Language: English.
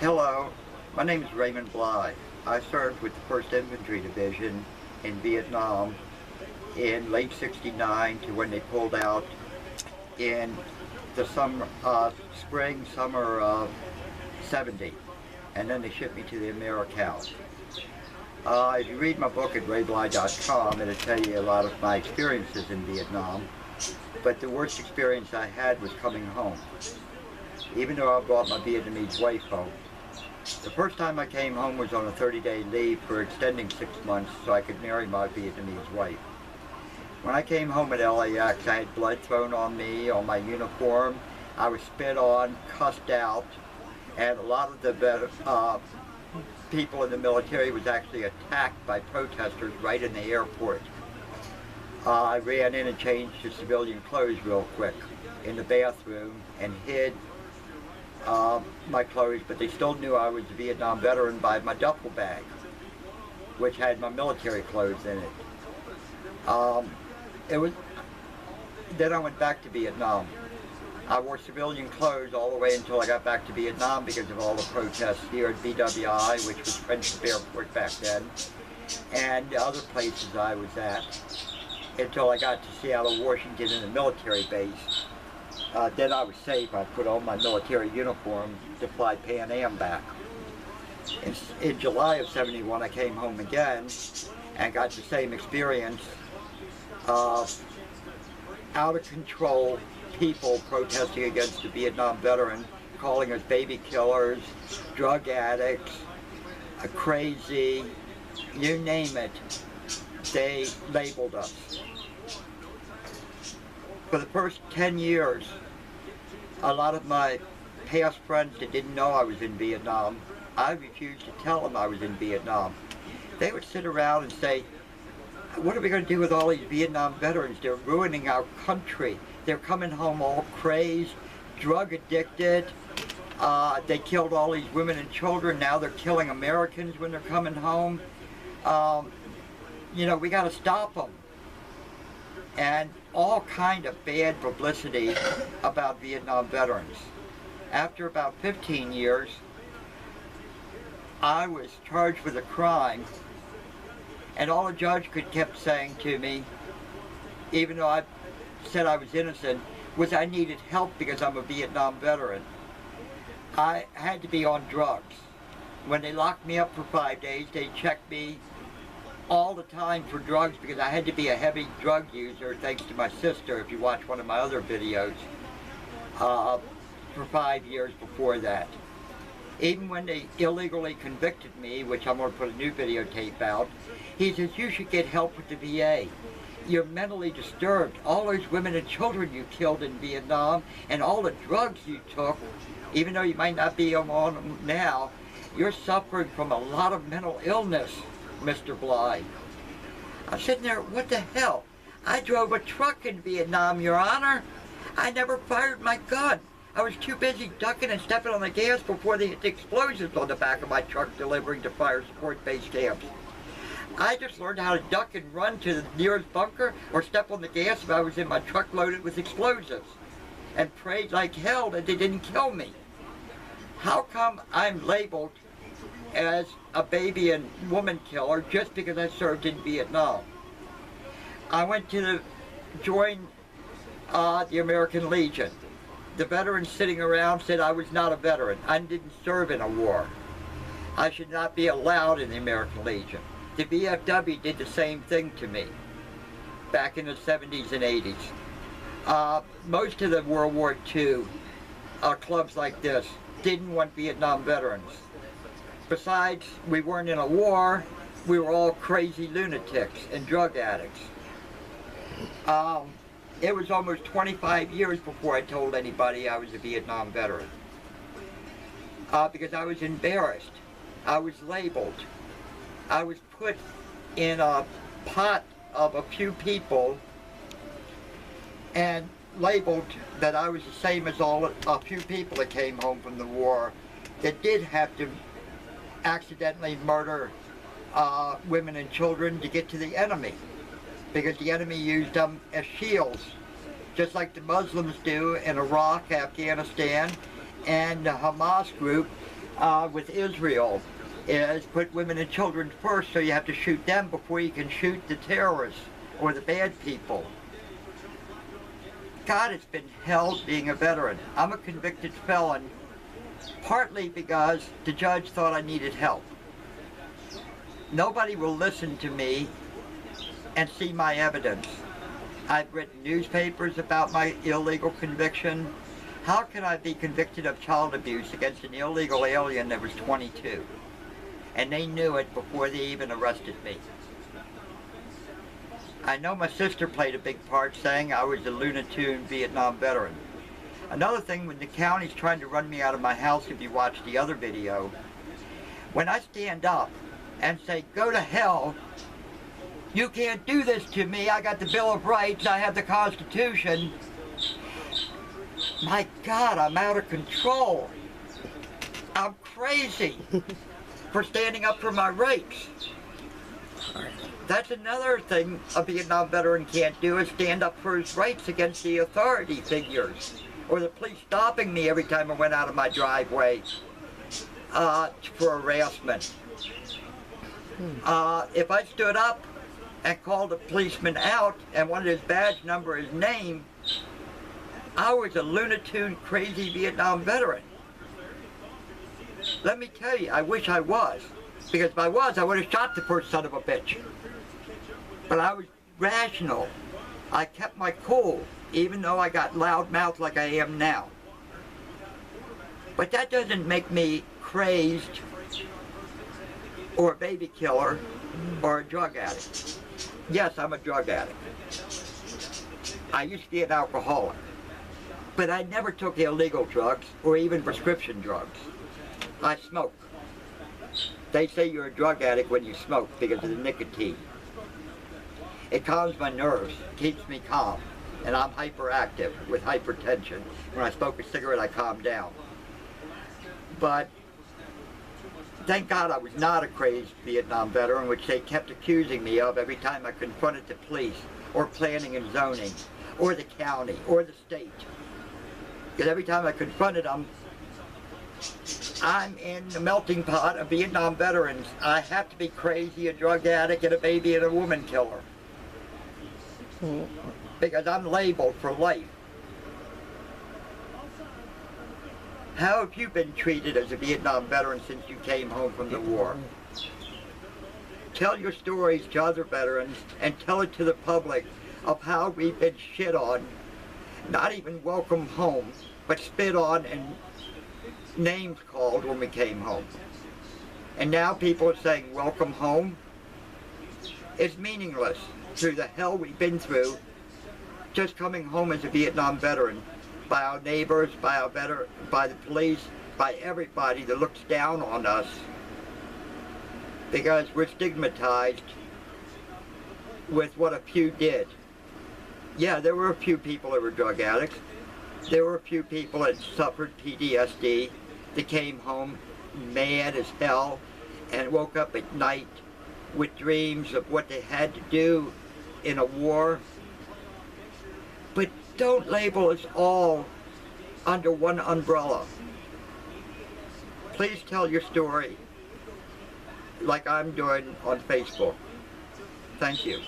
Hello, my name is Raymond Bly. I served with the 1st Infantry Division in Vietnam in late '69 to when they pulled out in the summer of '70, and then they shipped me to the Americals. If you read my book at raybly.com, it'll tell you a lot of my experiences in Vietnam, but the worst experience I had was coming home. Even though I brought my Vietnamese wife home. The first time I came home was on a 30-day leave for extending 6 months so I could marry my Vietnamese wife. When I came home at LAX, I had blood thrown on me, on my uniform. I was spit on, cussed out, and a lot of the people in the military was actually attacked by protesters right in the airport. I ran in and changed to civilian clothes real quick in the bathroom and hid my clothes, but they still knew I was a Vietnam veteran by my duffel bag, which had my military clothes in it. Then I went back to Vietnam. I wore civilian clothes all the way until I got back to Vietnam because of all the protests here at BWI, which was Friendship Airport back then, and other places I was at, until I got to Seattle, Washington in a military base. Then I was safe. I put on my military uniform to fly Pan Am back. In July of '71, I came home again and got the same experience of out of control people protesting against the Vietnam veteran, calling us baby killers, drug addicts, crazy, you name it, they labeled us. For the first 10 years, a lot of my past friends that didn't know I was in Vietnam, I refused to tell them I was in Vietnam. They would sit around and say, what are we going to do with all these Vietnam veterans? They're ruining our country. They're coming home all crazed, drug addicted. They killed all these women and children. Now they're killing Americans when they're coming home. We got to stop them. And all kind of bad publicity about Vietnam veterans. After about 15 years, I was charged with a crime, and all the judge kept saying to me, even though I said I was innocent, was I needed help because I'm a Vietnam veteran. I had to be on drugs. When they locked me up for 5 days, they checked me all the time for drugs because I had to be a heavy drug user, thanks to my sister, if you watch one of my other videos, for 5 years before that. Even when they illegally convicted me, which I'm going to put a new videotape out, he says, you should get help with the VA. You're mentally disturbed. All those women and children you killed in Vietnam and all the drugs you took, even though you might not be on them now, you're suffering from a lot of mental illness, Mr. Bly. I'm sitting there, what the hell? I drove a truck in Vietnam, Your Honor. I never fired my gun. I was too busy ducking and stepping on the gas before they hit the explosives on the back of my truck delivering to fire support base camps. I just learned how to duck and run to the nearest bunker or step on the gas if I was in my truck loaded with explosives, and prayed like hell that they didn't kill me. How come I'm labeled as a baby and woman killer just because I served in Vietnam? I went to join the American Legion. The veterans sitting around said I was not a veteran. I didn't serve in a war. I should not be allowed in the American Legion. The VFW did the same thing to me back in the 70s and 80s. Most of the World War II clubs like this didn't want Vietnam veterans. Besides, we weren't in a war, we were all crazy lunatics and drug addicts. It was almost 25 years before I told anybody I was a Vietnam veteran. Because I was embarrassed. I was labeled. I was put in a pot of a few people and labeled that I was the same as a few people that came home from the war that did have to accidentally murder women and children to get to the enemy, because the enemy used them as shields, just like the Muslims do in Iraq, Afghanistan, and the Hamas group with Israel is put women and children first, so you have to shoot them before you can shoot the terrorists or the bad people. God, it's been hell being a veteran. I'm a convicted felon, partly because the judge thought I needed help. Nobody will listen to me and see my evidence. I've written newspapers about my illegal conviction. How can I be convicted of child abuse against an illegal alien that was 22? And they knew it before they even arrested me. I know my sister played a big part, saying I was a Looney Tune Vietnam veteran. Another thing, when the county's trying to run me out of my house, if you watch the other video, when I stand up and say, go to hell, you can't do this to me, I got the Bill of Rights, I have the Constitution. My God, I'm out of control. I'm crazy for standing up for my rights. That's another thing a Vietnam veteran can't do, is stand up for his rights against the authority figures, or the police stopping me every time I went out of my driveway for harassment. If I stood up and called a policeman out and wanted his badge number, his name, I was a Looney Tune crazy Vietnam veteran. Let me tell you, I wish I was. Because if I was, I would have shot the first son of a bitch. But I was rational. I kept my cool, even though I got loud-mouthed like I am now. But that doesn't make me crazed, or a baby killer, or a drug addict. Yes, I'm a drug addict. I used to be an alcoholic. But I never took illegal drugs, or even prescription drugs. I smoke. They say you're a drug addict when you smoke because of the nicotine. It calms my nerves, keeps me calm, and I'm hyperactive with hypertension. When I smoke a cigarette, I calm down. But thank God I was not a crazed Vietnam veteran, which they kept accusing me of every time I confronted the police, or planning and zoning, or the county, or the state. Because every time I confronted them, I'm in the melting pot of Vietnam veterans. I have to be crazy, a drug addict, and a baby and a woman killer. Because I'm labeled for life. How have you been treated as a Vietnam veteran since you came home from the war? Tell your stories to other veterans and tell it to the public of how we've been shit on, not even welcome home, but spit on and names called when we came home. And now people are saying welcome home. It's meaningless through the hell we've been through just coming home as a Vietnam veteran, by our neighbors, by the police, by everybody that looks down on us, because we're stigmatized with what a few did. Yeah, there were a few people that were drug addicts. There were a few people that suffered PTSD that came home mad as hell and woke up at night with dreams of what they had to do in a war. But don't label us all under one umbrella. Please tell your story like I'm doing on Facebook. Thank you.